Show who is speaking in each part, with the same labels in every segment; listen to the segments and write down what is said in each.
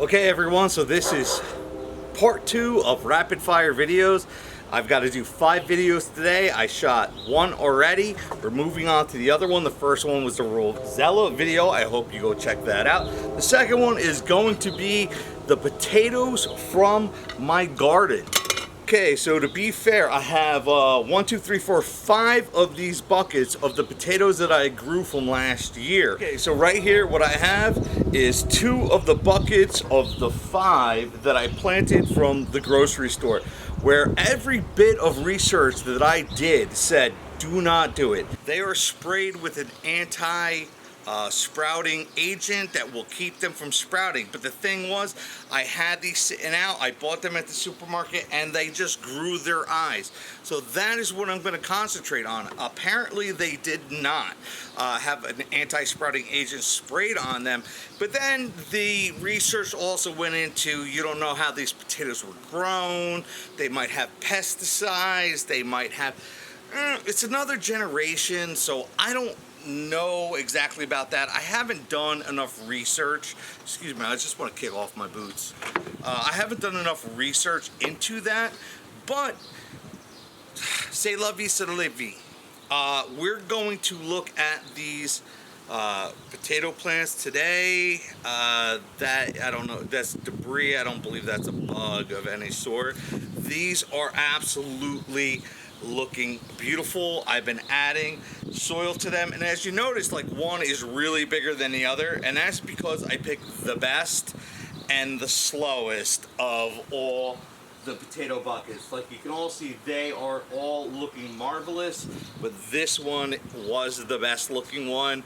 Speaker 1: Okay everyone, so this is part 2 of rapid fire videos. I've got to do 5 videos today. I shot 1 already. We're moving on to the other one. The first one was the Rosella video. I hope you go check that out. The second one is going to be the potatoes from my garden. Okay, so to be fair, I have 1, 2, 3, 4, 5 of these buckets of the potatoes that I grew from last year. Okay, so right here, what I have is 2 of the buckets of the 5 that I planted from the grocery store, where every bit of research that I did said, do not do it. They are sprayed with an sprouting agent that will keep them from sprouting. But the thing was, I had these sitting out. I bought them at the supermarket and they just grew their eyes. So that is what I'm going to concentrate on. Apparently they did not have an anti-sprouting agent sprayed on them. But then the research also went into, you don't know how these potatoes were grown. They might have pesticides. They might have, it's another generation. So I don't know exactly about that. I haven't done enough research. Excuse me, I just want to kick off my boots. I haven't done enough research into that, but c'est la vie, c'est la vie. We're going to look at these potato plants today. That, I don't know, that's debris. I don't believe that's a bug of any sort. These are absolutely looking beautiful. I've been adding soil to them, and as you notice, like, one is really bigger than the other, and that's because I picked the best and the slowest of all the potato buckets. Like you can all see, they are all looking marvelous, but this one was the best looking one,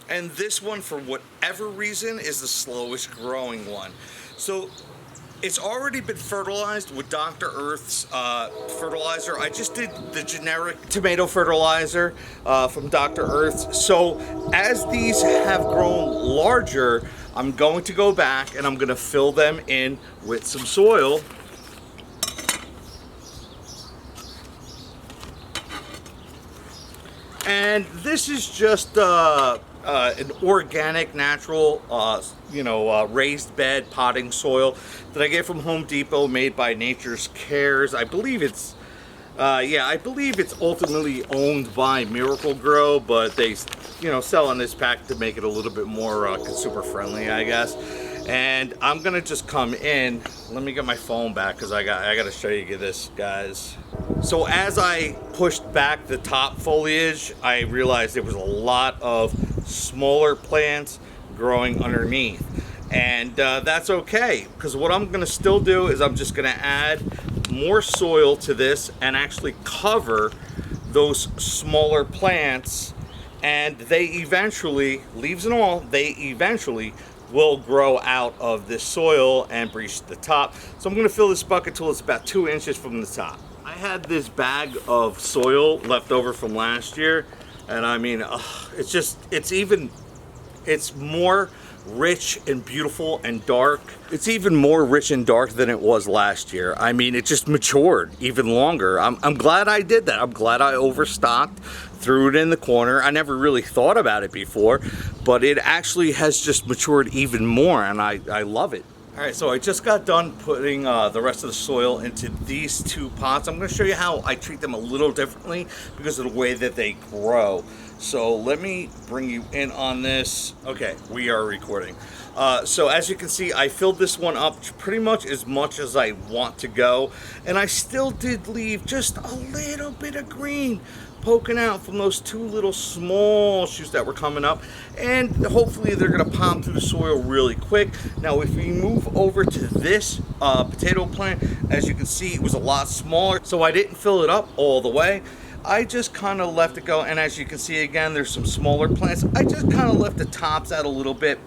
Speaker 1: and this one, for whatever reason, is the slowest growing one. So it's already been fertilized with Dr. Earth's fertilizer. I just did the generic tomato fertilizer from Dr. Earth's. So as these have grown larger, I'm going to go back and I'm going to fill them in with some soil. And this is just an organic, natural, raised bed potting soil that I get from Home Depot, made by Nature's Cares. I believe it's, I believe it's ultimately owned by Miracle Grow, but they, sell in this pack to make it a little bit more consumer friendly, I guess. And I'm gonna just come in. Let me get my phone back because I gotta show you this, guys. So as I pushed back the top foliage, I realized there was a lot of smaller plants growing underneath, and that's okay, because what I'm gonna still do is I'm just gonna add more soil to this and actually cover those smaller plants, and they eventually, leaves and all, they eventually will grow out of this soil and breach the top. So I'm going to fill this bucket till it's about 2 inches from the top. I had this bag of soil left over from last year, and I mean, it's more rich and beautiful and dark. It's even more rich and dark than it was last year. I mean, it just matured even longer. I'm glad I did that. I'm glad I overstocked, threw it in the corner. I never really thought about it before, but it actually has just matured even more, and I love it. All right, so I just got done putting the rest of the soil into these 2 pots. I'm going to show you how I treat them a little differently because of the way that they grow. So let me bring you in on this. Okay, we are recording. So as you can see, I filled this one up pretty much as I want to go, and I still did leave just a little bit of green poking out from those 2 little small shoots that were coming up, and hopefully they're going to pop through the soil really quick. Now if we move over to this potato plant, as you can see, it was a lot smaller, so I didn't fill it up all the way. I just kind of left it go, and as you can see again, there's some smaller plants. I just kind of left the tops out a little bit.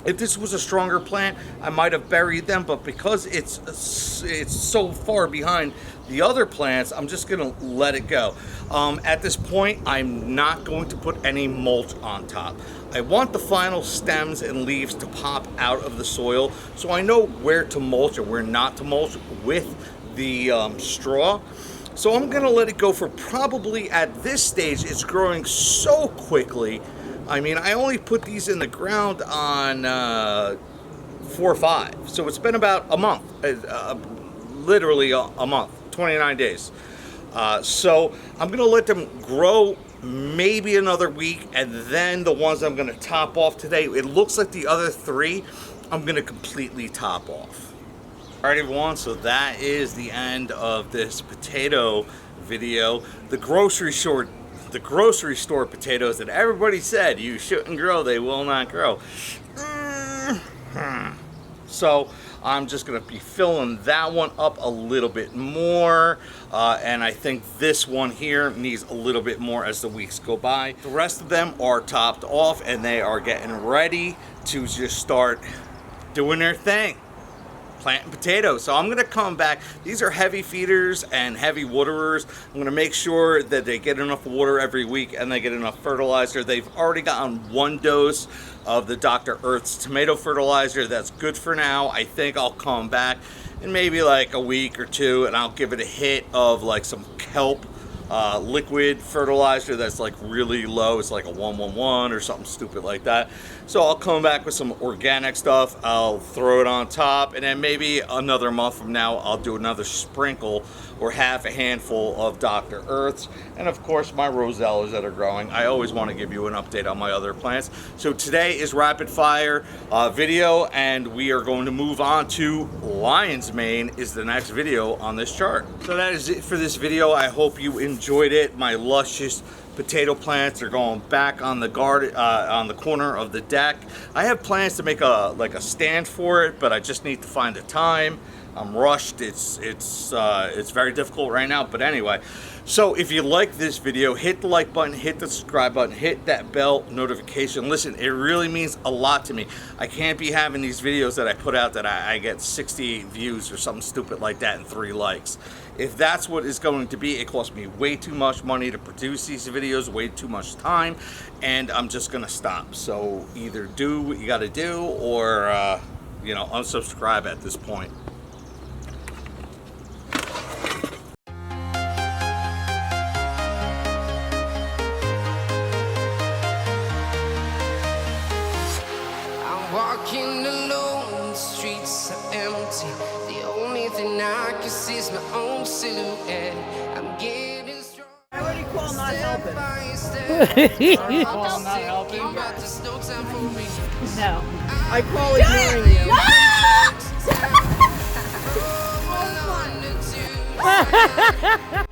Speaker 1: If this was a stronger plant, I might have buried them, but because it's so far behind the other plants, I'm just gonna let it go. At this point, I'm not going to put any mulch on top. I want the final stems and leaves to pop out of the soil, so I know where to mulch and where not to mulch with the straw. So I'm gonna let it go for probably, at this stage, it's growing so quickly. I mean, I only put these in the ground on 4 or 5. So it's been about a month, literally a month, 29 days. So I'm gonna let them grow maybe another week, and then the ones I'm gonna top off today, it looks like the other 3 I'm gonna completely top off. All right, everyone, so that is the end of this potato video. The grocery store potatoes that everybody said you shouldn't grow, they will not grow. So I'm just gonna be filling that one up a little bit more, and I think this one here needs a little bit more as the weeks go by. The rest of them are topped off and they are getting ready to just start doing their thing, planting potatoes. So I'm gonna come back. These are heavy feeders and heavy waterers. I'm gonna make sure that they get enough water every week and they get enough fertilizer. They've already gotten 1 dose of the Dr. Earth's tomato fertilizer. That's good for now. I think I'll come back in maybe like a week or 2 and I'll give it a hit of like some kelp liquid fertilizer that's like really low. It's like a 111 or something stupid like that. So I'll come back with some organic stuff. I'll throw it on top, and then maybe another month from now I'll do another sprinkle or half a handful of Dr. Earth's, and of course my rosellas that are growing. I always want to give you an update on my other plants. So today is rapid fire video, and we are going to move on to lion's mane is the next video on this chart. So that is it for this video. I hope you enjoyed it. My luscious potato plants are going back on the garden, on the corner of the deck. I have plans to make a stand for it, but I just need to find the time. I'm rushed. It's very difficult right now, but anyway. So if you like this video, hit the like button, hit the subscribe button, hit that bell notification. Listen, it really means a lot to me. I can't be having these videos that I put out that I get 60 views or something stupid like that and 3 likes. If that's what it's going to be, it costs me way too much money to produce these videos, way too much time, and I'm just gonna stop. So either do what you gotta do, or you know, unsubscribe at this point.
Speaker 2: Walking alone, the streets are empty. The only thing I can see is my own silhouette. I'm getting strong.
Speaker 3: I already called not helping.
Speaker 2: Call not helping?
Speaker 3: No. I call ignoring you.
Speaker 2: No!